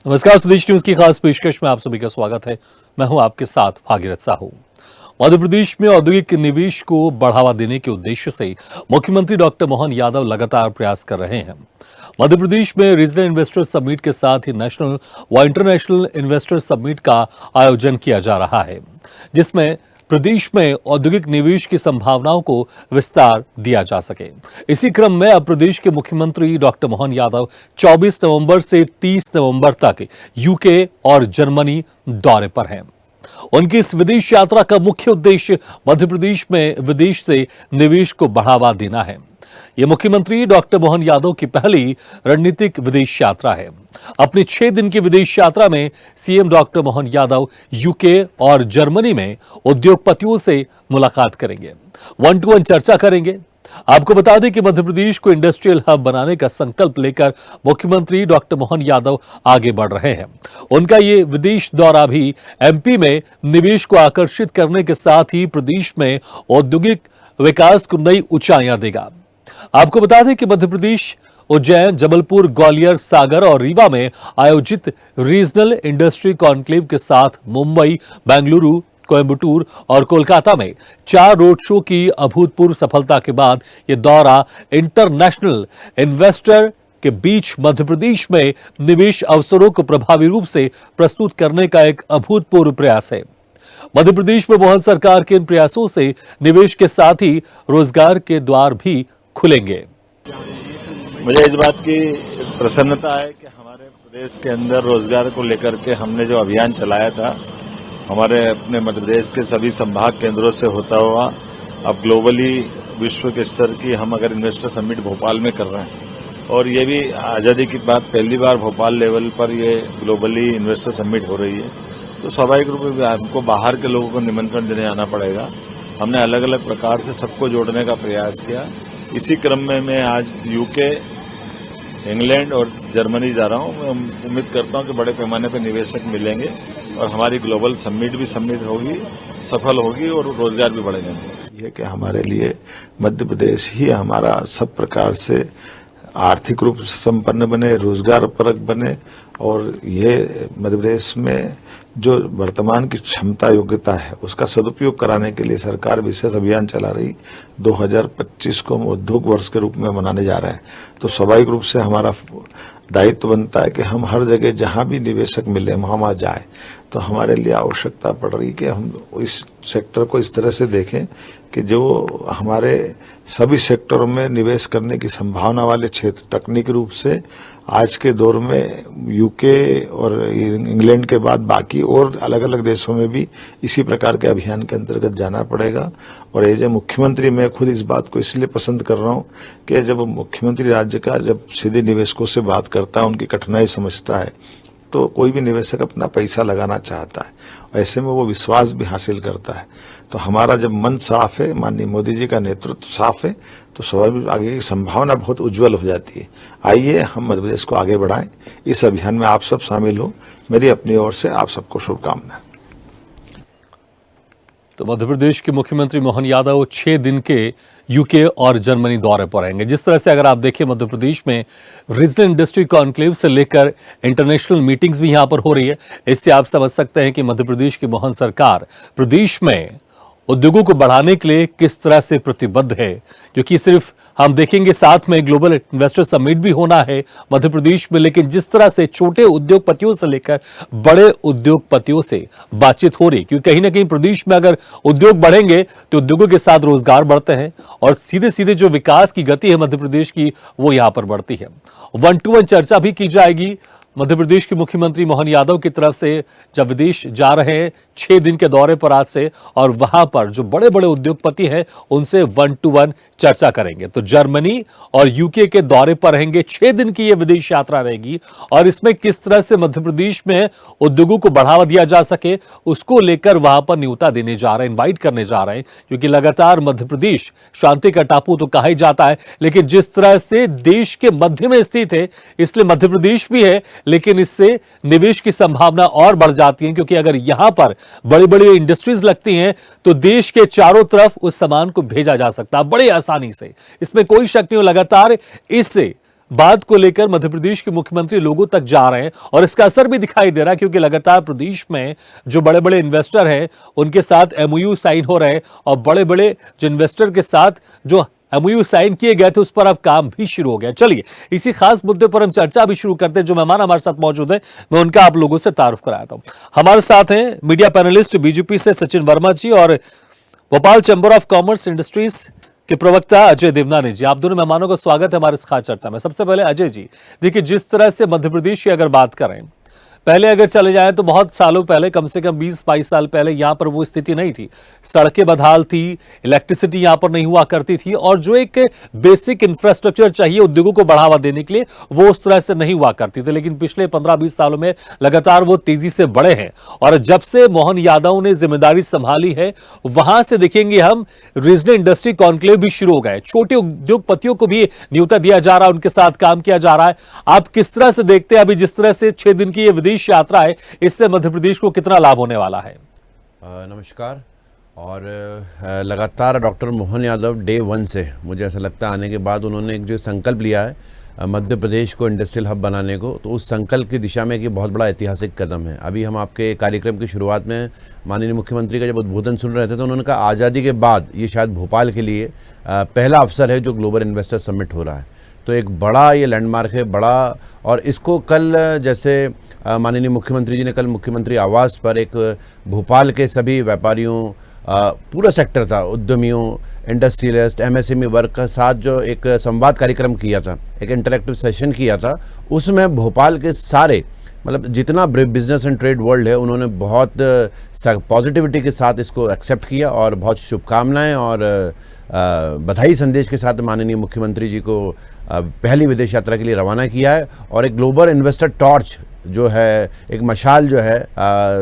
नमस्कार, स्वदेश न्यूज की खास पेशकश में आप सभी का स्वागत है। मैं हूं आपके साथ भागीरथ साहू। मध्य प्रदेश में औद्योगिक निवेश को बढ़ावा देने के उद्देश्य से मुख्यमंत्री डॉक्टर मोहन यादव लगातार प्रयास कर रहे हैं। मध्य प्रदेश में रीजनल इन्वेस्टर समिट के साथ ही नेशनल व इंटरनेशनल इन्वेस्टर समिट का आयोजन किया जा रहा है, जिसमें प्रदेश में औद्योगिक निवेश की संभावनाओं को विस्तार दिया जा सके। इसी क्रम में अब प्रदेश के मुख्यमंत्री डॉक्टर मोहन यादव 24 नवंबर से 30 नवंबर तक यूके और जर्मनी दौरे पर हैं। उनकी इस विदेश यात्रा का मुख्य उद्देश्य मध्य प्रदेश में विदेश से निवेश को बढ़ावा देना है। यह मुख्यमंत्री डॉक्टर मोहन यादव की पहली रणनीतिक विदेश यात्रा है। अपनी 6 दिन की विदेश यात्रा में CM doctor Mohan Yadav UK और जर्मनी में उद्योगपतियों से मुलाकात करेंगे, 1-to-1 चर्चा करेंगे। आपको बता दें कि मध्य प्रदेश को इंडस्ट्रियल हब बनाने का संकल्प लेकर मुख्यमंत्री डॉक्टर मोहन यादव आगे बढ़ रहे हैं। उनका ये विदेश दौरा भी एमपी में निवेश को आकर्षित करने के साथ ही प्रदेश में औद्योगिक विकास को नई ऊंचाइयां देगा। आपको बता दें कि मध्य प्रदेश उज्जैन, जबलपुर, ग्वालियर, सागर और रीवा में आयोजित रीजनल इंडस्ट्री कॉन्क्लेव के साथ मुंबई, बेंगलुरु, कोयंबटूर और कोलकाता में 4 रोड शो की अभूतपूर्व सफलता के बाद यह दौरा इंटरनेशनल इन्वेस्टर के बीच मध्य प्रदेश में निवेश अवसरों को प्रभावी रूप से प्रस्तुत करने का एक अभूतपूर्व प्रयास है। मध्य प्रदेश में मोहन सरकार के इन प्रयासों से निवेश के साथ ही रोजगार के द्वार भी खुलेंगे। मुझे इस बात की प्रसन्नता है कि हमारे प्रदेश के अंदर रोजगार को लेकर के हमने जो अभियान चलाया था, हमारे अपने मध्य प्रदेश के सभी संभाग केंद्रों से होता हुआ अब ग्लोबली विश्व के स्तर की हम अगर इन्वेस्टर समिट भोपाल में कर रहे हैं और ये भी आज़ादी की बात पहली बार भोपाल लेवल पर ये ग्लोबली इन्वेस्टर समिट हो रही है, तो स्वाभाविक रूप से हमको बाहर के लोगों को निमंत्रण देने आना पड़ेगा। हमने अलग अलग प्रकार से सबको जोड़ने का प्रयास किया। इसी क्रम में मैं आज यूके, इंग्लैंड और जर्मनी जा रहा हूँ। मैं उम्मीद करता हूँ कि बड़े पैमाने पर निवेशक मिलेंगे और हमारी ग्लोबल समिट भी सम्मिलित होगी, सफल होगी और रोजगार भी बढ़ेगा। ये कि हमारे लिए मध्य प्रदेश ही हमारा सब प्रकार से आर्थिक रूप से संपन्न बने, रोजगार परक बने और ये मध्य प्रदेश में जो वर्तमान की क्षमता योग्यता है उसका सदुपयोग कराने के लिए सरकार विशेष अभियान चला रही। 2025 को हम उद्योग वर्ष के रूप में मनाने जा रहे हैं, तो स्वाभाविक रूप से हमारा दायित्व बनता है कि हम हर जगह जहां भी निवेशक मिले वहां जाए। तो हमारे लिए आवश्यकता पड़ रही कि हम इस सेक्टर को इस तरह से देखें कि जो हमारे सभी सेक्टरों में निवेश करने की संभावना वाले क्षेत्र तकनीकी रूप से आज के दौर में यूके और इंग्लैंड के बाद बाकी और अलग अलग देशों में भी इसी प्रकार के अभियान के अंतर्गत जाना पड़ेगा। और एज ए मुख्यमंत्री मैं खुद इस बात को इसलिए पसंद कर रहा हूं कि जब मुख्यमंत्री राज्य का जब सीधे निवेशकों से बात करता है, उनकी कठिनाई समझता है, तो कोई भी निवेशक अपना पैसा लगाना चाहता है। ऐसे में वो विश्वास भी हासिल करता है। तो हमारा जब मन साफ है, माननीय मोदी जी का नेतृत्व साफ है, तो स्वाभाविक आगे की संभावना बहुत उज्जवल हो जाती है। आइए हम मध्य प्रदेश को आगे बढ़ाएं। इस अभियान में आप सब शामिल हो। मेरी अपनी ओर से आप सबको शुभकामनाएं। तो मध्य प्रदेश के मुख्यमंत्री मोहन यादव 6 दिन के यूके और जर्मनी दौरे पर रहेंगे। जिस तरह से अगर आप देखें मध्य प्रदेश में रीजनल इंडस्ट्री कॉन्क्लेव से लेकर इंटरनेशनल मीटिंग्स भी यहां पर हो रही है, इससे आप समझ सकते हैं कि मध्य प्रदेश की मोहन सरकार प्रदेश में उद्योगों को बढ़ाने के लिए किस तरह से प्रतिबद्ध है। क्योंकि सिर्फ हम देखेंगे साथ में ग्लोबल इन्वेस्टर समिट भी होना है मध्य प्रदेश में, लेकिन जिस तरह से छोटे उद्योगपतियों से लेकर बड़े उद्योगपतियों से बातचीत हो रही, क्योंकि कहीं ना कहीं प्रदेश में अगर उद्योग बढ़ेंगे तो उद्योगों के साथ रोजगार बढ़ते हैं और सीधे सीधे जो विकास की गति है मध्य प्रदेश की वो यहां पर बढ़ती है। 1-to-1 चर्चा भी की जाएगी। मध्य प्रदेश के मुख्यमंत्री मोहन यादव की तरफ से जब विदेश जा रहे हैं 6 दिन के दौरे पर आज से, और वहां पर जो बड़े बड़े उद्योगपति हैं उनसे 1-to-1 चर्चा करेंगे। तो जर्मनी और यूके के दौरे पर रहेंगे। 6 दिन की यह विदेश यात्रा रहेगी और इसमें किस तरह से मध्य प्रदेश में उद्योगों को बढ़ावा दिया जा सके उसको लेकर वहां पर न्योता देने जा रहे हैं, इन्वाइट करने जा रहे हैं। क्योंकि लगातार मध्य प्रदेश शांति का टापू तो कहा ही जाता है, लेकिन जिस तरह से देश के मध्य में स्थित है इसलिए मध्य प्रदेश भी है, लेकिन इससे निवेश की संभावना और बढ़ जाती है। क्योंकि अगर यहां पर बड़ी बड़ी इंडस्ट्रीज लगती हैं तो देश के चारों तरफ उस सामान को भेजा जा सकता है बड़े आसानी से, इसमें कोई शक नहीं हो। लगातार इससे बात को लेकर मध्य प्रदेश के मुख्यमंत्री लोगों तक जा रहे हैं और इसका असर भी दिखाई दे रहा है, क्योंकि लगातार प्रदेश में जो बड़े बड़े इन्वेस्टर हैं उनके साथ एमओयू साइन हो रहे हैं और बड़े बड़े जो इन्वेस्टर के साथ जो एमओयू साइन किए गए थे उस पर अब काम भी शुरू हो गया। चलिए इसी खास मुद्दे पर हम चर्चा भी शुरू करते हैं। जो मेहमान हमारे साथ मौजूद हैं मैं उनका आप लोगों से तारुफ कराता हूं। हमारे साथ हैं मीडिया पैनलिस्ट बीजेपी से सचिन वर्मा जी और Bhopal chamber of commerce industries के प्रवक्ता अजय देवनानी जी। आप दोनों मेहमानों का स्वागत है हमारे इस खास चर्चा में। सबसे पहले अजय जी, देखिए जिस तरह से मध्य प्रदेश की अगर बात करें, पहले अगर चले जाएं तो बहुत सालों पहले, कम से कम 20-22 साल पहले यहां पर वो स्थिति नहीं थी। सड़कें बदहाल थी, इलेक्ट्रिसिटी यहां पर नहीं हुआ करती थी और जो एक बेसिक इंफ्रास्ट्रक्चर चाहिए उद्योगों को बढ़ावा देने के लिए वो उस तरह से नहीं हुआ करती थी। लेकिन पिछले 15-20 सालों में लगातार वो तेजी से बढ़े हैं और जब से मोहन यादव ने जिम्मेदारी संभाली है वहां से देखेंगे हम रीजनल इंडस्ट्री कॉन्क्लेव भी शुरू हो गए। छोटे उद्योगपतियों को भी न्योता दिया जा रहा है, उनके साथ काम किया जा रहा है। आप किस तरह से देखते हैं अभी जिस तरह से 6 दिन की ये विदेश यात्रा है, इससे मध्य प्रदेश को कितना लाभ होने वाला है? नमस्कार। और लगातार डॉक्टर मोहन यादव डे 1 से मुझे ऐसा लगता है आने के बाद उन्होंने एक जो संकल्प लिया है मध्य प्रदेश को इंडस्ट्रियल हब बनाने को, तो उस संकल्प की दिशा में एक बहुत बड़ा ऐतिहासिक कदम है। अभी हम आपके कार्यक्रम की शुरुआत में माननीय मुख्यमंत्री का जब उद्बोधन सुन रहे थे तो उन्होंने कहा आज़ादी के बाद ये शायद भोपाल के लिए पहला अवसर है जो ग्लोबल इन्वेस्टर समिट हो रहा है। तो एक बड़ा ये लैंडमार्क है, बड़ा। और इसको कल जैसे माननीय मुख्यमंत्री जी ने कल मुख्यमंत्री आवास पर एक भोपाल के सभी व्यापारियों, पूरा सेक्टर था, उद्यमियों, इंडस्ट्रियलिस्ट, एमएसएमई वर्ग का साथ जो एक संवाद कार्यक्रम किया था, एक इंटरेक्टिव सेशन किया था, उसमें भोपाल के सारे मतलब जितना बिजनेस एंड ट्रेड वर्ल्ड है उन्होंने बहुत पॉजिटिविटी के साथ इसको एक्सेप्ट किया और बहुत शुभकामनाएं और बधाई संदेश के साथ माननीय मुख्यमंत्री जी को पहली विदेश यात्रा के लिए रवाना किया है। और एक ग्लोबल इन्वेस्टर टॉर्च जो है, एक मशाल जो है,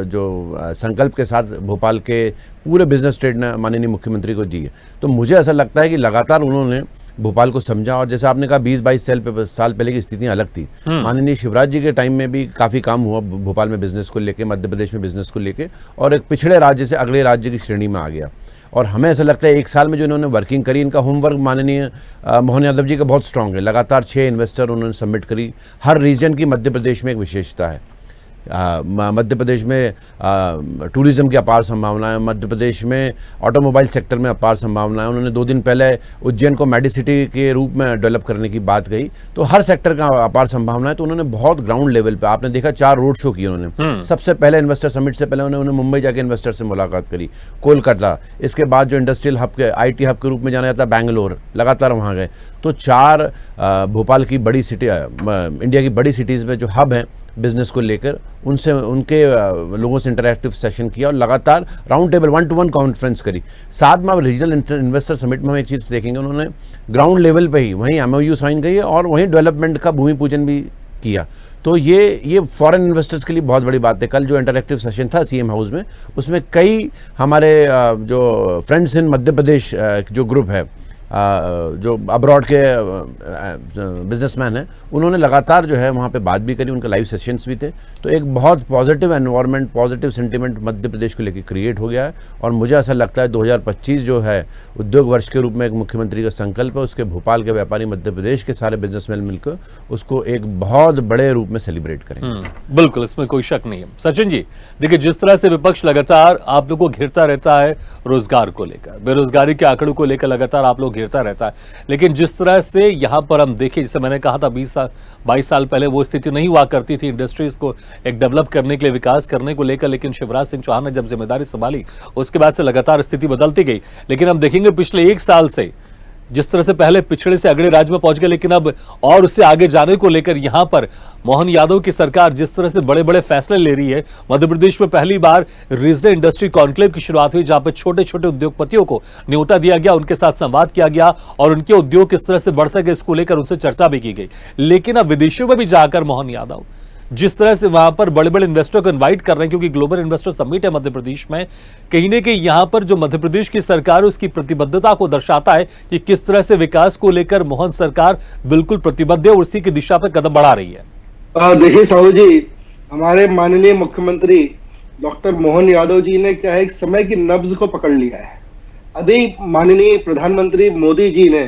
जो संकल्प के साथ भोपाल के पूरे बिजनेस ट्रेड ने माननीय मुख्यमंत्री को दी है। तो मुझे ऐसा लगता है कि लगातार उन्होंने भोपाल को समझा। और जैसे आपने कहा 20-22 साल पहले की स्थितियां अलग थी। माननीय शिवराज जी के टाइम में भी काफ़ी काम हुआ भोपाल में बिजनेस को लेके, मध्य प्रदेश में बिजनेस को लेके, और एक पिछड़े राज्य से अगले राज्य की श्रेणी में आ गया। और हमें ऐसा लगता है 1 साल में जो इन्होंने वर्किंग करी, इनका होमवर्क माननीय मोहन यादव जी का बहुत स्ट्रांग है। लगातार 6 इन्वेस्टर उन्होंने सबमिट करी। हर रीजन की मध्य प्रदेश में एक विशेषता है। मध्य प्रदेश में टूरिज़्म की अपार संभावना है, मध्य प्रदेश में ऑटोमोबाइल सेक्टर में अपार संभावना है। उन्होंने 2 दिन पहले उज्जैन को मेडिसिटी के रूप में डेवलप करने की बात कही। तो हर सेक्टर का अपार संभावना है। तो उन्होंने बहुत ग्राउंड लेवल पे, आपने देखा 4 रोड शो किए उन्होंने। सबसे पहले इन्वेस्टर समिट से पहले उन्होंने मुंबई जाके इन्वेस्टर से मुलाकात करी, कोलकाता, इसके बाद जो इंडस्ट्रियल हब के IT हब के रूप में जाना जाता है बैंगलोर, लगातार वहाँ गए। तो 4 भोपाल की बड़ी सिटी, इंडिया की बड़ी सिटीज़ में जो हब हैं बिजनेस को लेकर, उनसे उनके लोगों से इंटरैक्टिव सेशन किया और लगातार राउंड टेबल 1-to-1 कॉन्फ्रेंस करी। साथ में अब रीजनल इन्वेस्टर समिट में हम एक चीज़ देखेंगे, उन्होंने ग्राउंड लेवल पे ही वहीं MOU साइन करी और वहीं डेवलपमेंट का भूमि पूजन भी किया। तो ये फॉरेन इन्वेस्टर्स के लिए बहुत बड़ी बात है। कल जो इंटरैक्टिव सेशन था CM हाउस में, उसमें कई हमारे जो फ्रेंड्स इन मध्य प्रदेश जो ग्रुप है, जो अब्रॉड के बिजनेसमैन हैं, उन्होंने लगातार जो है वहाँ पे बात भी करी, उनके लाइव सेशंस भी थे। तो एक बहुत positive environment, positive sentiment Madhya Pradesh को लेकर क्रिएट हो गया है। और मुझे ऐसा लगता है 2025 जो है उद्योग वर्ष के रूप में एक मुख्यमंत्री का संकल्प है, उसके भोपाल के व्यापारी, मध्य प्रदेश के सारे बिजनेसमैन मिलकर उसको एक बहुत बड़े रूप में सेलिब्रेट करेंगे। बिल्कुल, इसमें कोई शक नहीं है। सचिन जी, देखिए जिस तरह से विपक्ष लगातार आप लोगों को घेरता रहता है रोजगार को लेकर, बेरोजगारी के आंकड़ों को लेकर लगातार आप लोग घेरता रहता है, लेकिन जिस तरह से यहां पर हम देखें, जैसे मैंने कहा था 22 साल पहले वो स्थिति नहीं हुआ करती थी इंडस्ट्रीज को एक डेवलप करने के लिए, विकास करने को लेकर, लेकिन शिवराज सिंह चौहान ने जब जिम्मेदारी संभाली उसके बाद से लगातार स्थिति बदलती गई। लेकिन हम देखेंगे पिछले 1 साल से जिस तरह से पहले पिछड़े से अगले राज्य में पहुंच गए, लेकिन अब और उससे आगे जाने को लेकर यहां पर मोहन यादव की सरकार जिस तरह से बड़े बड़े फैसले ले रही है। मध्य प्रदेश में पहली बार रीजनल इंडस्ट्री कॉन्क्लेव की शुरुआत हुई, जहां पर छोटे छोटे उद्योगपतियों को न्योता दिया गया, उनके साथ संवाद किया गया और उनके उद्योग किस तरह से बढ़ सके इसको लेकर उनसे चर्चा भी की गई। लेकिन अब विदेशों में भी जाकर मोहन यादव जिस तरह से वहां पर बड़े बड़े इन्वेस्टर को इनवाइट कर रहे हैं, क्योंकि ग्लोबल इन्वेस्टर समिट है मध्य प्रदेश में, कहीं ना कहीं यहां पर जो मध्य प्रदेश की सरकार है उसकी प्रतिबद्धता को दर्शाता है कि किस तरह से विकास को लेकर मोहन सरकार बिल्कुल प्रतिबद्ध है और उसी की दिशा पर कदम बढ़ा रही है। देखिए साहू जी, हमारे माननीय मुख्यमंत्री डॉक्टर मोहन यादव जी ने क्या है, एक समय की नब्ज को पकड़ लिया है। अभी माननीय प्रधानमंत्री मोदी जी ने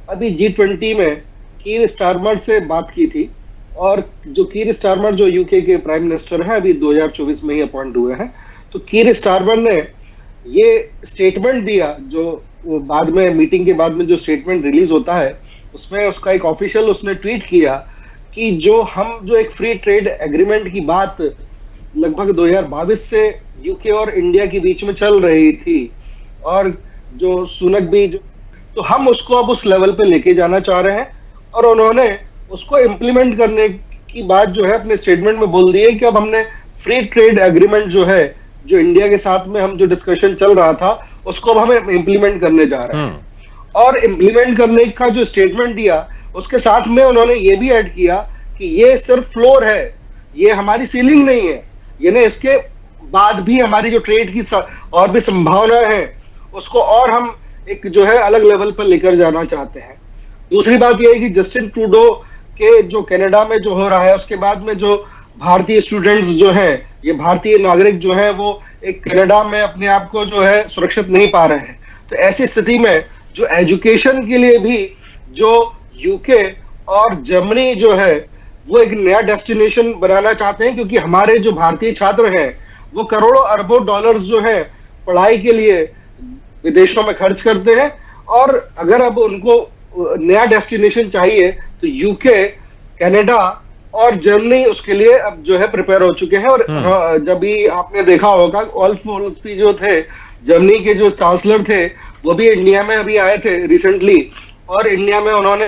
अभी G20 में कीर स्टारमर से बात की थी, और जो कीर स्टारमर जो यूके के प्राइम मिनिस्टर हैं, अभी 2024 में ही अपॉइंट हुए हैं, तो कीर स्टारमर ने ये स्टेटमेंट दिया, जो वो बाद में मीटिंग के बाद में जो स्टेटमेंट रिलीज होता है उसमें उसका एक ऑफिशियल उसने ट्वीट किया कि जो एक फ्री ट्रेड एग्रीमेंट की बात लगभग 2022 से यूके और इंडिया के बीच में चल रही थी, और जो सुनक भी तो हम उसको अब उस लेवल पे लेके जाना चाह रहे हैं, और उन्होंने उसको इम्प्लीमेंट करने की बात जो है अपने स्टेटमेंट में बोल दी है कि अब हमने फ्री ट्रेड एग्रीमेंट जो है, जो इंडिया के साथ में हम जो डिस्कशन चल रहा था उसको अब हम इम्प्लीमेंट करने जा रहे हैं। और इम्प्लीमेंट करने का जो स्टेटमेंट दिया उसके साथ में उन्होंने ये भी ऐड किया कि ये सिर्फ फ्लोर है, ये हमारी सीलिंग नहीं है, यानी इसके बाद भी हमारी जो ट्रेड की और भी संभावना है उसको और हम एक जो है अलग लेवल पर लेकर जाना चाहते हैं। दूसरी बात यह है कि जस्टिन ट्रूडो के जो कनाडा में जो हो रहा है, उसके बाद में जो भारतीय स्टूडेंट्स जो हैं, ये भारतीय नागरिक जो हैं, वो एक कनाडा में अपने आप को जो है सुरक्षित नहीं पा रहे हैं। तो ऐसी स्थिति में जो एजुकेशन के लिए भी जो यूके और जर्मनी जो है वो एक नया डेस्टिनेशन बनाना चाहते हैं, क्योंकि हमारे जो भारतीय छात्र हैं वो करोड़ों अरबों डॉलर्स जो है पढ़ाई के लिए विदेशों में खर्च करते हैं, और अगर अब उनको नया डेस्टिनेशन चाहिए तो यूके, कनाडा और जर्मनी उसके लिए अब जो है प्रिपेयर हो चुके हैं। और जब भी आपने देखा होगा, ओल्फ वोल्स्पी जो थे, जर्मनी के जो चांसलर थे, वो भी इंडिया में अभी आए थे रिसेंटली, और इंडिया में उन्होंने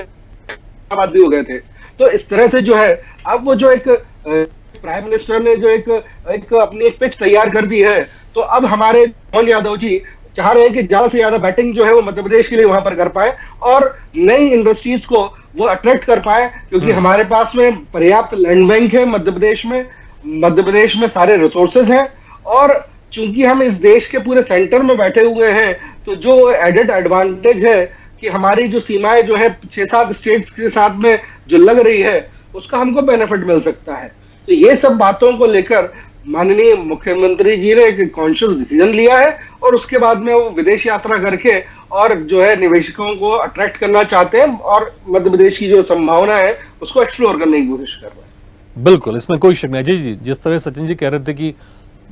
बात भी हो गए थे। तो इस तरह से जो है अब वो जो एक प्राइम मिनिस्टर ने जो एक अपनी एक पिच तैयार कर दी है, तो अब हमारे मोहन यादव जी चाह रहे हैं कि ज्यादा से ज्यादा बैटिंग जो है वो मध्य प्रदेश के लिए वहां पर कर पाए और नई इंडस्ट्रीज को वो अट्रैक्ट कर पाए, क्योंकि हमारे पास में पर्याप्त लैंड बैंक है मध्य प्रदेश में सारे रिसोर्सेज हैं, और चूंकि हम इस देश के पूरे सेंटर में बैठे हुए हैं, तो जो एडेड एडवांटेज है कि हमारी जो सीमाएं जो है 6-7 स्टेट्स के साथ में जो लग रही है, उसका हमको बेनिफिट मिल सकता है। तो ये सब बातों को लेकर माननीय मुख्यमंत्री जी ने एक कॉन्शियस डिसीजन लिया है, और उसके बाद में वो विदेश यात्रा करके और जो है निवेशकों को अट्रैक्ट करना चाहते हैं, और मध्य प्रदेश की जो संभावना है उसको एक्सप्लोर करने की कोशिश कर रहे हैं। बिल्कुल, इसमें कोई शक नहीं। अजय जी, जिस तरह सचिन जी कह रहे थे कि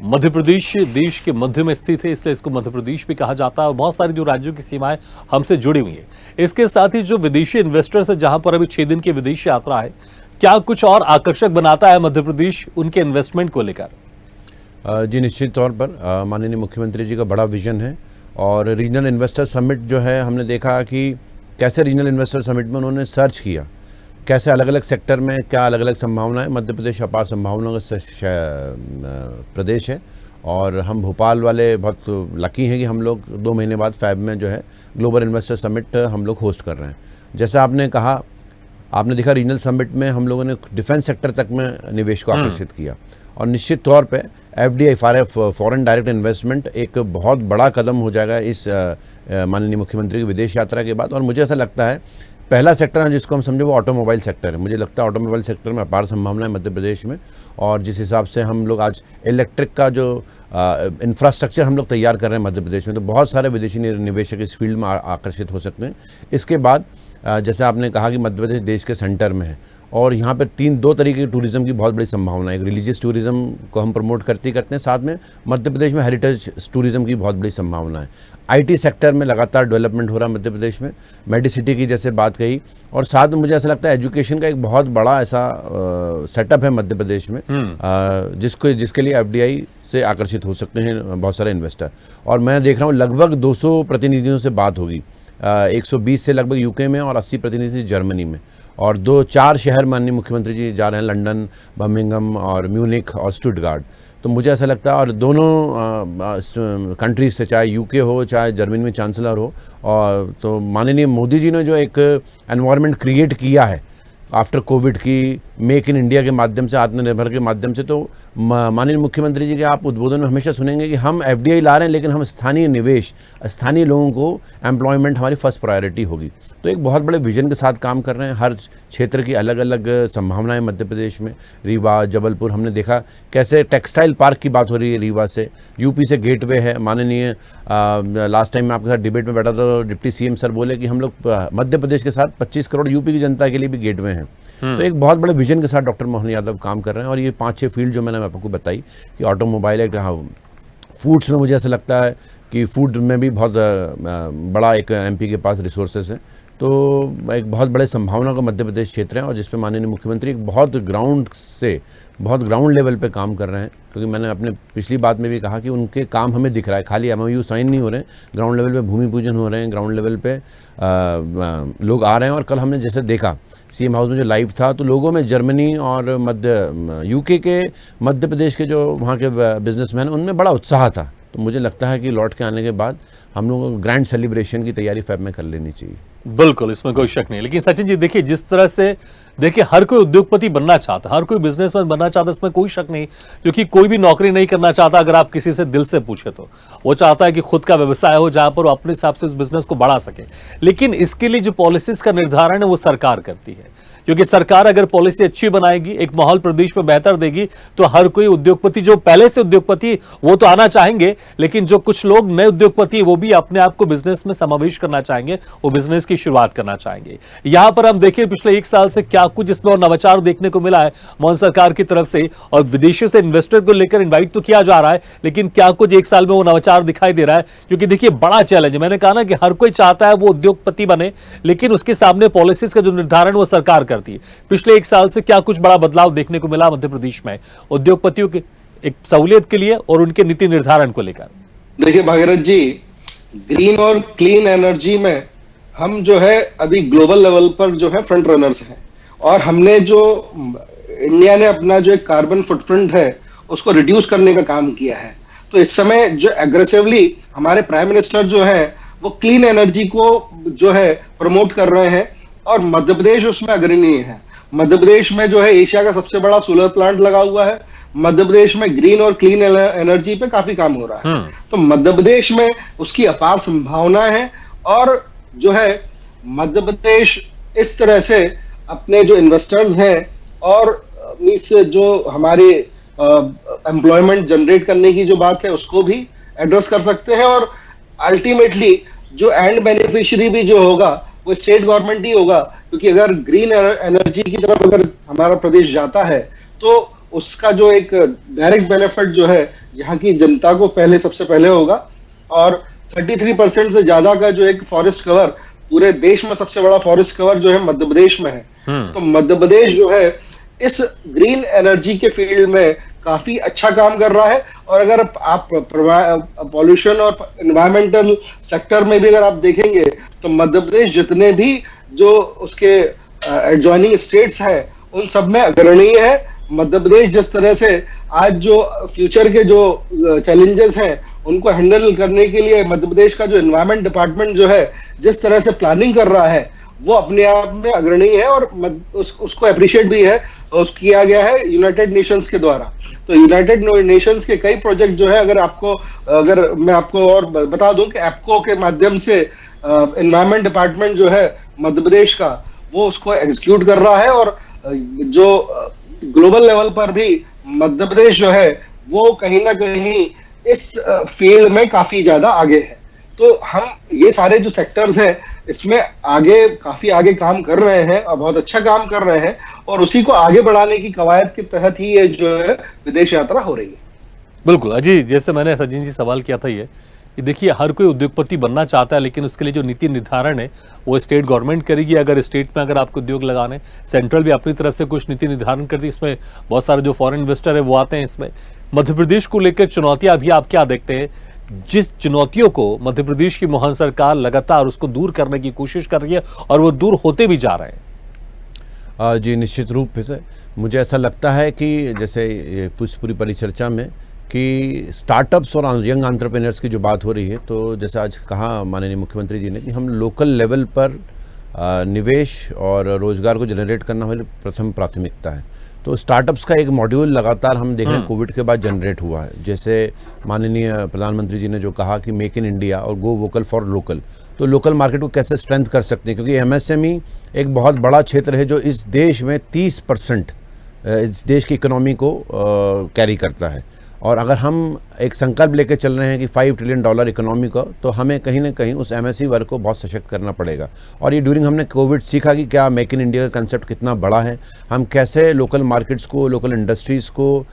मध्य प्रदेश देश के मध्य में स्थित है, इसलिए इसको मध्य प्रदेश भी कहा जाता है, और बहुत सारी जो राज्यों की सीमाएं हमसे जुड़ी हुई है। इसके साथ ही जो विदेशी इन्वेस्टर्स है, जहां पर अभी 6 दिन की विदेश यात्रा है, क्या कुछ और आकर्षक बनाता है मध्य प्रदेश उनके इन्वेस्टमेंट को लेकर? जी निश्चित तौर पर माननीय मुख्यमंत्री जी का बड़ा विजन है, और रीजनल इन्वेस्टर समिट जो है, हमने देखा कि कैसे रीजनल इन्वेस्टर समिट में उन्होंने सर्च किया कैसे अलग अलग सेक्टर में क्या अलग अलग संभावनाएं। मध्य प्रदेश अपार संभावनाओं का प्रदेश है, और हम भोपाल वाले बहुत लकी हैं कि हम लोग 2 महीने बाद फैब में जो है ग्लोबल इन्वेस्टर समिट हम लोग होस्ट कर रहे हैं। जैसा आपने कहा, आपने देखा रीजनल समिट में हम लोगों ने डिफेंस सेक्टर तक में निवेश को आकर्षित किया, और निश्चित तौर पे FDI फॉरेन डायरेक्ट इन्वेस्टमेंट एक बहुत बड़ा कदम हो जाएगा इस माननीय मुख्यमंत्री की विदेश यात्रा के बाद। और मुझे ऐसा लगता है पहला सेक्टर है जिसको हम समझे वो ऑटोमोबाइल सेक्टर है। मुझे लगता है ऑटोमोबाइल सेक्टर में अपार संभावना है मध्य प्रदेश में, और जिस हिसाब से हम लोग आज इलेक्ट्रिक का जो इंफ्रास्ट्रक्चर हम लोग तैयार कर रहे हैं मध्य प्रदेश में, तो बहुत सारे विदेशी निवेशक इस फील्ड में आकर्षित हो सकते हैं। इसके बाद जैसे आपने कहा कि मध्य प्रदेश देश के सेंटर में है, और यहाँ पर 2 तरीके की टूरिज़्म की बहुत बड़ी संभावना है। एक रिलीजियस टूरिज़्म को हम प्रमोट करते हैं, साथ में मध्य प्रदेश में हेरिटेज टूरिज़्म की बहुत बड़ी संभावना है। IT सेक्टर में लगातार डेवलपमेंट हो रहा है मध्य प्रदेश में, मेडिसिटी की जैसे बात कही, और साथ में मुझे ऐसा लगता है एजुकेशन का एक बहुत बड़ा ऐसा सेटअप है मध्य प्रदेश में, जिसके लिए FDI से आकर्षित हो सकते हैं बहुत सारे इन्वेस्टर। और मैं देख रहा हूँ लगभग 200 प्रतिनिधियों से बात होगी, 120 से लगभग यूके में और 80 प्रतिनिधि जर्मनी में, और 2-4 शहर माननीय मुख्यमंत्री जी जा रहे हैं, लंदन, बर्मिंघम और म्यूनिख और स्टुटगार्ट। तो मुझे ऐसा लगता है, और दोनों कंट्रीज से, चाहे यूके हो चाहे जर्मनी में चांसलर हो, और तो माननीय मोदी जी ने जो एक एनवायरनमेंट क्रिएट किया है, आफ्टर कोविड की मेक इन इंडिया के माध्यम से, आत्मनिर्भर के माध्यम से। तो माननीय मुख्यमंत्री जी के आप उद्बोधन में हमेशा सुनेंगे कि हम FDI ला रहे हैं, लेकिन हम स्थानीय निवेश, स्थानीय लोगों को एम्प्लॉयमेंट हमारी फर्स्ट प्रायोरिटी होगी। तो एक बहुत बड़े विजन के साथ काम कर रहे हैं। हर क्षेत्र की अलग अलग संभावनाएं मध्य प्रदेश में, रीवा, जबलपुर, हमने देखा कैसे टेक्सटाइल पार्क की बात हो रही है रीवा से, यूपी से गेटवे है। माननीय लास्ट टाइम मैं आपके साथ डिबेट में बैठा था तो डिप्टी CM सर बोले कि हम लोग मध्य प्रदेश के साथ 25 करोड़ यूपी की जनता के लिए भी गेटवे हैं। तो एक बहुत बड़े विजन के साथ डॉक्टर मोहन यादव काम कर रहे हैं। और ये 5-6 फील्ड जो मैंने आपको बताई कि ऑटोमोबाइल है, फूड्स में मुझे ऐसा लगता है कि फूड में भी बहुत बड़ा एक MP के पास रिसोर्सेज है। तो एक बहुत बड़े संभावना का मध्य प्रदेश क्षेत्र है और जिसपे माननीय मुख्यमंत्री एक बहुत ग्राउंड लेवल पे काम कर रहे हैं। क्योंकि मैंने अपने पिछली बात में भी कहा कि उनके काम हमें दिख रहा है, खाली MOU साइन नहीं हो रहे हैं, ग्राउंड लेवल पे भूमि पूजन हो रहे हैं, ग्राउंड लेवल पे लोग आ रहे हैं। और कल हमने जैसे देखा CM हाउस में जो लाइव था, तो लोगों में जर्मनी और UK के मध्य प्रदेश के जो वहाँ के बिजनेसमैन, उनमें बड़ा उत्साह था। तो मुझे लगता है कि लौट के आने के बाद हम लोगों को ग्रैंड सेलिब्रेशन की तैयारी फेब में कर लेनी चाहिए। बिल्कुल, इसमें कोई शक नहीं। लेकिन सचिन जी देखिए, जिस तरह से देखिए हर कोई उद्योगपति बनना चाहता है, हर कोई बिजनेसमैन बनना चाहता है, इसमें कोई शक नहीं, क्योंकि कोई भी नौकरी नहीं करना चाहता। अगर आप किसी से दिल से पूछे तो वो चाहता है कि खुद का व्यवसाय हो जहां पर वो अपने हिसाब से उस बिजनेस को बढ़ा सके। लेकिन इसके लिए जो पॉलिसीज का निर्धारण है वो सरकार करती है, क्योंकि सरकार अगर पॉलिसी अच्छी बनाएगी, एक माहौल प्रदेश में बेहतर देगी, तो हर कोई उद्योगपति, जो पहले से उद्योगपति वो तो आना चाहेंगे, लेकिन जो कुछ लोग नए उद्योगपति वो भी अपने आप को बिजनेस में समावेश करना चाहेंगे, वो बिजनेस की शुरुआत करना चाहेंगे। यहां पर हम देखिए पिछले 1 साल से क्या कुछ इसमें और नवाचार देखने को मिला है मोहन सरकार की तरफ से, और विदेशियों से इन्वेस्टर को लेकर इन्वाइट तो किया जा रहा है, लेकिन क्या कुछ 1 साल में वो नवाचार दिखाई दे रहा है? क्योंकि देखिए बड़ा चैलेंज है, मैंने कहा ना कि हर कोई चाहता है वो उद्योगपति बने, लेकिन उसके सामने पॉलिसीज का जो निर्धारण वो सरकार करती है। पिछले 1 साल से क्या कुछ बड़ा बदलाव देखने को मिला मध्य प्रदेश में उद्योगपतियों की एक सहूलियत के लिए और उनके नीति निर्धारण को लेकर? देखिए भागीरथ जी, ग्रीन और क्लीन एनर्जी में हम जो है अभी ग्लोबल लेवल पर जो है फ्रंट रनर्स हैं, और हमने जो इंडिया ने अपना जो एक कार्बन फुटप्रिंट है उसको रिड्यूस करने का काम किया है। तो इस समय जो एग्रेसिवली हमारे प्राइम मिनिस्टर जो है वो क्लीन एनर्जी को जो है प्रमोट कर रहे हैं, और मध्य प्रदेश उसमें अग्रणी है। मध्य प्रदेश में जो है एशिया का सबसे बड़ा सोलर प्लांट लगा हुआ है। मध्य प्रदेश में ग्रीन और क्लीन एनर्जी पे काफी काम हो रहा है। तो मध्य प्रदेश में उसकी अपार संभावना है, और जो है मध्य प्रदेश इस तरह से अपने जो इन्वेस्टर्स हैं और इस जो हमारे एम्प्लॉयमेंट जनरेट करने की जो बात है उसको भी एड्रेस कर सकते हैं। और अल्टीमेटली जो एंड बेनिफिशियरी भी जो होगा वो स्टेट गवर्नमेंट ही होगा, क्योंकि अगर ग्रीन एनर्जी की तरफ अगर हमारा प्रदेश जाता है तो उसका जो एक डायरेक्ट बेनिफिट जो है यहाँ की जनता को पहले सबसे पहले होगा। और 33% से ज्यादा का जो एक फॉरेस्ट कवर, पूरे देश में सबसे बड़ा फॉरेस्ट कवर जो है मध्य प्रदेश में है। तो मध्य प्रदेश जो है इस ग्रीन एनर्जी के फील्ड में काफी अच्छा काम कर रहा है। और अगर आप पॉल्यूशन और एनवायरमेंटल सेक्टर में भी अगर आप देखेंगे तो मध्य प्रदेश जितने भी जो उसके एडजॉइनिंग स्टेट्स हैं उन सब में अग्रणी है। मध्य प्रदेश जिस तरह से आज जो फ्यूचर के जो चैलेंजेस हैं उनको हैंडल करने के लिए मध्य प्रदेश का जो एनवायरमेंट डिपार्टमेंट जो है जिस तरह से प्लानिंग कर रहा है वो अपने आप में अग्रणी है, और उसको अप्रिशिएट भी है किया गया है यूनाइटेड नेशंस के द्वारा। तो यूनाइटेड नेशंस के कई प्रोजेक्ट जो है, अगर मैं आपको और बता दूं कि एप्को के माध्यम से एनवायरमेंट डिपार्टमेंट जो है मध्य प्रदेश का वो उसको एग्जीक्यूट कर रहा है, और जो ग्लोबल लेवल पर भी मध्य प्रदेश जो है वो कहीं ना कहीं इस फील्ड में काफी ज्यादा आगे है। तो हम ये सारे जो सेक्टर्स हैं इसमें काफी आगे काम कर रहे हैं और बहुत अच्छा काम कर रहे हैं, और उसी को आगे बढ़ाने की कवायद के तहत ही ये जो है विदेश यात्रा हो रही है। बिल्कुल अजी, जैसे मैंने सचिन जी सवाल किया था ये देखिए हर कोई उद्योगपति बनना चाहता है, लेकिन उसके लिए जो नीति निर्धारण है वो स्टेट गवर्नमेंट करेगी। अगर स्टेट में अगर आपको उद्योग लगाने, सेंट्रल भी अपनी तरफ से कुछ नीति निर्धारण करती है। इसमें बहुत सारे जो फॉरेन इन्वेस्टर है वो आते हैं। इसमें मध्य प्रदेश को लेकर चुनौतियां अभी आप क्या देखते हैं? जिस चुनौतियों को मध्य प्रदेश की मोहन सरकार लगातार उसको दूर करने की कोशिश कर रही है और वो दूर होते भी जा रहे हैं। जी निश्चित रूप से मुझे ऐसा लगता है कि जैसे पूरी परिचर्चा में कि स्टार्टअप्स और यंग एंटरप्रेन्योर्स की जो बात हो रही है, तो जैसे आज कहा माननीय मुख्यमंत्री जी ने कि हम लोकल लेवल पर निवेश और रोजगार को जनरेट करना हमारी प्रथम प्राथमिकता है। तो स्टार्टअप्स का एक मॉड्यूल लगातार हम देख रहे हैं कोविड के बाद जनरेट हुआ है। जैसे माननीय प्रधानमंत्री जी ने जो कहा कि मेक इन इंडिया और गो वोकल फॉर लोकल, तो लोकल मार्केट को कैसे स्ट्रेंथ कर सकते हैं, क्योंकि एमएसएमई एक बहुत बड़ा क्षेत्र है जो इस देश में 30% इस देश की इकोनॉमी को कैरी करता है। और अगर हम एक संकल्प लेकर चल रहे हैं कि $5 ट्रिलियन इकोनॉमी का, तो हमें कहीं ना कहीं उस एमएसई वर्ग को बहुत सशक्त करना पड़ेगा। और ये ड्यूरिंग हमने कोविड सीखा कि क्या मेक इन इंडिया का कंसेप्ट कितना बड़ा है, हम कैसे लोकल मार्केट्स को, लोकल इंडस्ट्रीज़ को,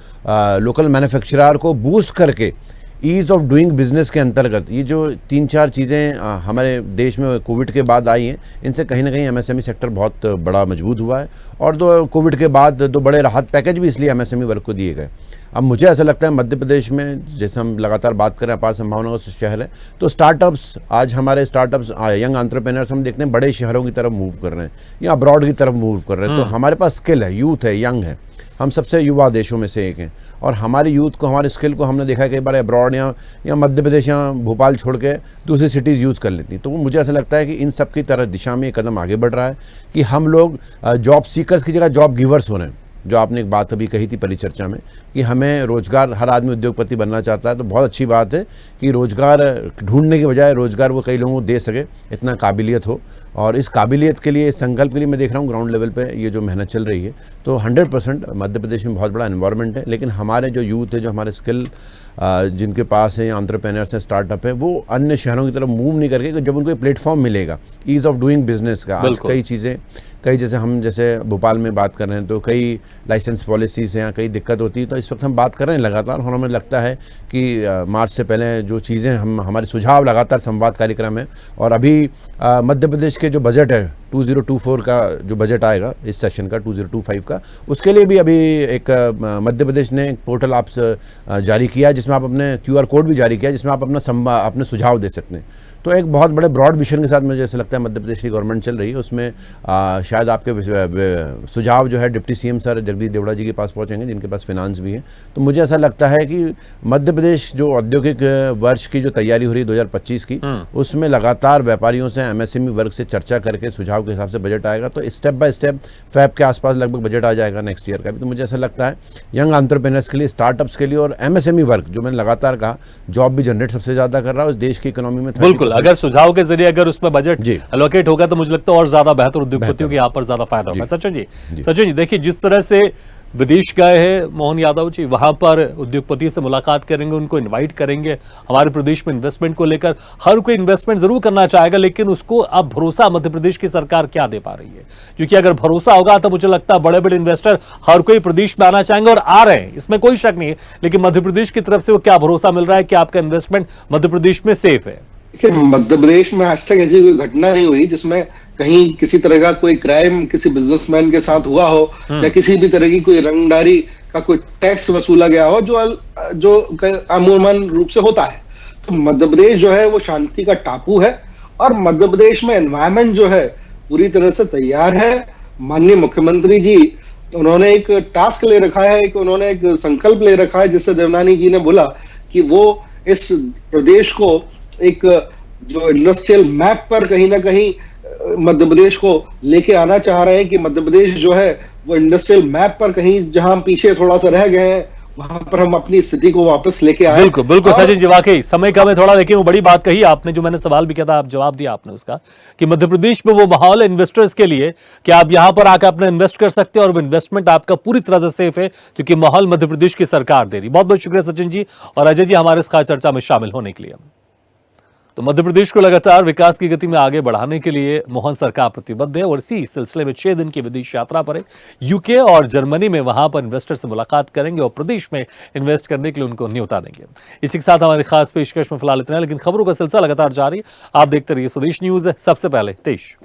लोकल मैन्युफैक्चरर को बूस्ट करके ईज़ ऑफ डूइंग बिजनेस के अंतर्गत ये जो 3-4 चीज़ें हमारे देश में कोविड के बाद आई हैं, इनसे कहीं ना कहीं एमएसएमई सेक्टर बहुत बड़ा मजबूत हुआ है। और कोविड के बाद दो बड़े राहत पैकेज भी इसलिए एमएसएमई वर्ग को दिए गए। अब मुझे ऐसा लगता है मध्य प्रदेश में, जैसे हम लगातार बात कर रहे हैं अपार संभावनाओं का शहर है, तो स्टार्टअप्स, आज हमारे स्टार्टअप्स, यंग एंटरप्रेन्योर्स हम देखते हैं बड़े शहरों की तरफ मूव कर रहे हैं या अब्रॉड की तरफ मूव कर रहे हैं। तो हमारे पास स्किल है, यूथ है, यंग है, हम सबसे युवा देशों में से एक हैं। और हमारी यूथ को, हमारे स्किल को हमने देखा है कई बार अब्रॉड या मध्य प्रदेश या भोपाल छोड़ के दूसरी सिटीज़ यूज़ कर लेती। तो मुझे ऐसा लगता है कि इन सब की तरह दिशा में एक कदम आगे बढ़ रहा है कि हम लोग जॉब सीकर्स की जगह जॉब गिवर्स हो रहे हैं। जो आपने एक बात अभी कही थी परिचर्चा में कि हमें रोज़गार, हर आदमी उद्योगपति बनना चाहता है, तो बहुत अच्छी बात है कि रोज़गार ढूंढने के बजाय रोज़गार वो कई लोगों को दे सके, इतना काबिलियत हो। और इस काबिलियत के लिए, इस संकल्प के लिए मैं देख रहा हूँ ग्राउंड लेवल पे ये जो मेहनत चल रही है, तो 100% मध्य प्रदेश में बहुत बड़ा एनवायरनमेंट है। लेकिन हमारे जो यूथ है, जो हमारे स्किल जिनके पास है, एंटरप्रेन्योर्स हैं, स्टार्टअप है, वो अन्य शहरों की तरफ मूव नहीं करके, जब उनको एक प्लेटफॉर्म मिलेगा ईज़ ऑफ डूइंग बिजनेस का, आज कई चीज़ें, जैसे भोपाल में बात कर रहे हैं तो कई लाइसेंस पॉलिसीज़ हैं, कई दिक्कत होती है। तो इस वक्त हम बात कर रहे हैं लगातार, और हमें लगता है कि मार्च से पहले जो चीज़ें हमारे सुझाव लगातार संवाद कार्यक्रम है। और अभी मध्य प्रदेश के जो बजट है 2024 का जो बजट आएगा इस सेशन का, 2025 का, उसके लिए भी अभी एक मध्य प्रदेश ने एक पोर्टल आप जारी किया, जिसमें आप अपने QR कोड भी जारी किया, जिसमें आप अपने सुझाव दे सकते हैं। तो एक बहुत बड़े ब्रॉड विजन के साथ मुझे ऐसा लगता है मध्य प्रदेश की गवर्नमेंट चल रही है। उसमें शायद आपके सुझाव जो है deputy CM sir Jagdish Devda ji के पास पहुंचेंगे, जिनके पास फिनांस भी है। तो मुझे ऐसा लगता है कि मध्य प्रदेश जो औद्योगिक वर्ष की जो तैयारी हो रही है 2025 की, उसमें लगातार व्यापारियों से, MSME वर्ग से चर्चा करके सुझाव के हिसाब से बजट आएगा। तो स्टेप बाय स्टेप फैब के आसपास लगभग बजट आ जाएगा नेक्स्ट ईयर का भी। तो मुझे ऐसा लगता है यंग एंटरप्रेन्योर्स के लिए, स्टार्टअप्स के लिए और MSME वर्ग, जो मैंने लगातार कहा जॉब भी जनरेट सबसे ज्यादा कर रहा है उस देश की इकोनॉमी में। बिल्कुल, अगर सुझाव के जरिए अगर उसमें बजट एलोकेट होगा तो मुझे लगता है और ज्यादा बेहतर उद्योगपतियों को यहाँ पर ज्यादा फायदा होगा। सचिन जी देखिए, जिस तरह से विदेश गए हैं मोहन यादव जी, वहां पर उद्योगपति से मुलाकात करेंगे, उनको इनवाइट करेंगे, हमारे प्रदेश में इन्वेस्टमेंट को लेकर हर कोई इन्वेस्टमेंट जरूर करना चाहेगा, लेकिन उसको अब भरोसा मध्य प्रदेश की सरकार क्या दे पा रही है? क्योंकि अगर भरोसा होगा तो मुझे लगता है बड़े बड़े इन्वेस्टर हर कोई प्रदेश में आना चाहेंगे और आ रहे हैं, इसमें कोई शक नहीं है। लेकिन मध्य प्रदेश की तरफ से वो क्या भरोसा मिल रहा है कि आपका इन्वेस्टमेंट मध्य प्रदेश में सेफ है? देखिए, मध्य प्रदेश में आज तक ऐसी कोई घटना नहीं हुई जिसमें कहीं किसी तरह का कोई क्राइम किसी बिजनेसमैन के साथ हुआ हो, या किसी भी तरह की कोई रंगदारी का कोई टैक्स वसूला गया हो, जो अमूमन रूप से होता है। तो मध्य प्रदेश जो है वो शांति का टापू है, और मध्य प्रदेश में एनवायरनमेंट जो है पूरी तरह से तैयार है। माननीय मुख्यमंत्री जी, उन्होंने एक टास्क ले रखा है, उन्होंने एक संकल्प ले रखा है, जिससे देवनानी जी ने बोला कि वो इस प्रदेश को एक जो इंडस्ट्रियल मैप पर कहीं ना कहीं मध्य प्रदेश को लेके आना चाह रहे हैं, कि मध्य प्रदेश जो है वो इंडस्ट्रियल मैप पर कहीं, जहां हम पीछे थोड़ा सा रह गए हैं, वहां पर हम अपनी स्थिति को वापस लेके आए। बिल्कुल बिल्कुल सचिन जी, वाकई समय कम है थोड़ा, लेकिन वो बड़ी बात कही आपने, जो मैंने सवाल भी किया था, आप जवाब दिया आपने उसका, कि मध्य प्रदेश में वो माहौल है इन्वेस्टर्स के लिए कि आप यहां पर आकर अपना इन्वेस्ट कर सकते हैं और वो इन्वेस्टमेंट आपका पूरी तरह से सेफ है, क्योंकि माहौल मध्य प्रदेश की सरकार दे रही। बहुत बहुत शुक्रिया सचिन जी और अजय जी हमारे इस खास चर्चा में शामिल होने के लिए। तो मध्य प्रदेश को लगातार विकास की गति में आगे बढ़ाने के लिए मोहन सरकार प्रतिबद्ध है और इसी सिलसिले में 6 दिन की विदेश यात्रा पर है। यूके और जर्मनी में वहां पर इन्वेस्टर से मुलाकात करेंगे और प्रदेश में इन्वेस्ट करने के लिए उनको न्योता देंगे। इसी के साथ हमारी खास पेशकश में फिलहाल इतना है, लेकिन खबरों का सिलसिला लगातार जारी। आप देखते रहिए स्वदेश न्यूज, सबसे पहले देश।